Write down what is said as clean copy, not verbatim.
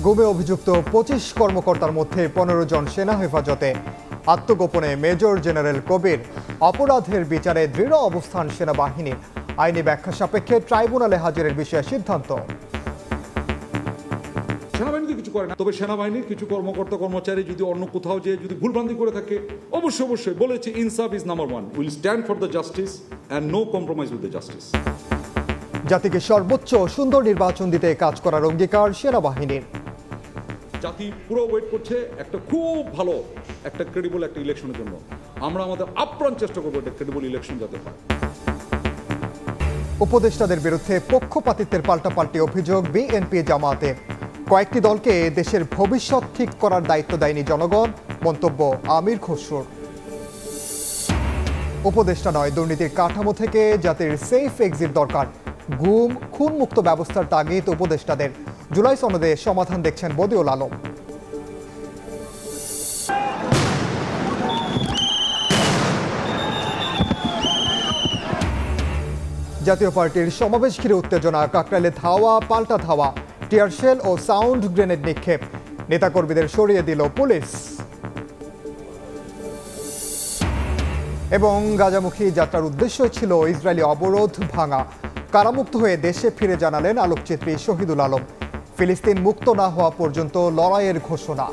গুমে অভিযুক্ত ২৫ কর্মকর্তার মধ্যে ১৫ জন সেনা হেফাজতে। আত্মগোপনে মেজর জেনারেল কবির। অপরাধের বিচারে দৃঢ় অবস্থান সেনাবাহিনীর। আইনি ব্যাখ্যা সাপেক্ষে ট্রাইব্যুনালে হাজিরের বিষয়ে সিদ্ধান্ত। সেনাবাহিনী কিছু করে না, তবে সেনাবাহিনীর কিছু কর্মকর্তা কর্মচারী যদি অন্য কোথাও যে যদি ভুলভ্রান্তি করে থাকে, অবশ্যই বলেছে ইনসাফ is number one. Will stand for the justice and no compromise with the justice. জাতিকে সর্বোচ্চ সুন্দর নির্বাচন দিতে কাজ করার অঙ্গীকার সেনাবাহিনীর। জাতি পুরো ওয়েট করছে একটা খুব ভালো একটা ক্রেডিবল একটা ইলেকশনের জন্য। আমরা আমাদের আপ্রাণ চেষ্টা করবো একটা ক্রেডিবল ইলেকশন যাতে হয়। উপদেষ্টাদের বিরুদ্ধে পক্ষপাতিত্বের পাল্টাপাল্টি অভিযোগ বিএনপি জামাতে। কয়েকটি দলকে দেশের ভবিষ্যৎ ঠিক করার দায়িত্ব দেয়নি জনগণ, মন্তব্য আমির খসরুর। উপদেষ্টা নয়, দুর্নীতির কাঠামো থেকে জাতির সেফ এক্সিট দরকার। গুম খুন মুক্ত ব্যবস্থার তাগিদ উপদেষ্টাদের। জুলাই সনদে সমাধান দেখছেন বদিউল আলম। জাতীয় পার্টির সমাবেশ ঘিরে উত্তেজনা, কাকরাইলে ধাওয়া পাল্টা ধাওয়া, টিয়ারশেল ও সাউন্ড গ্রেনেড নিক্ষেপ। নেতাকর্মীদের সরিয়ে দিল পুলিশ। এবং গাজামুখী যাত্রার উদ্দেশ্য ছিল ইসরায়েলি অবরোধ ভাঙা। কারামুক্ত হয়ে দেশে ফিরে জানালেন আলোকচিত্রী শহীদুল আলম। ফিলিস্তিন মুক্ত না হওয়া পর্যন্ত লড়াইয়ের ঘোষণা।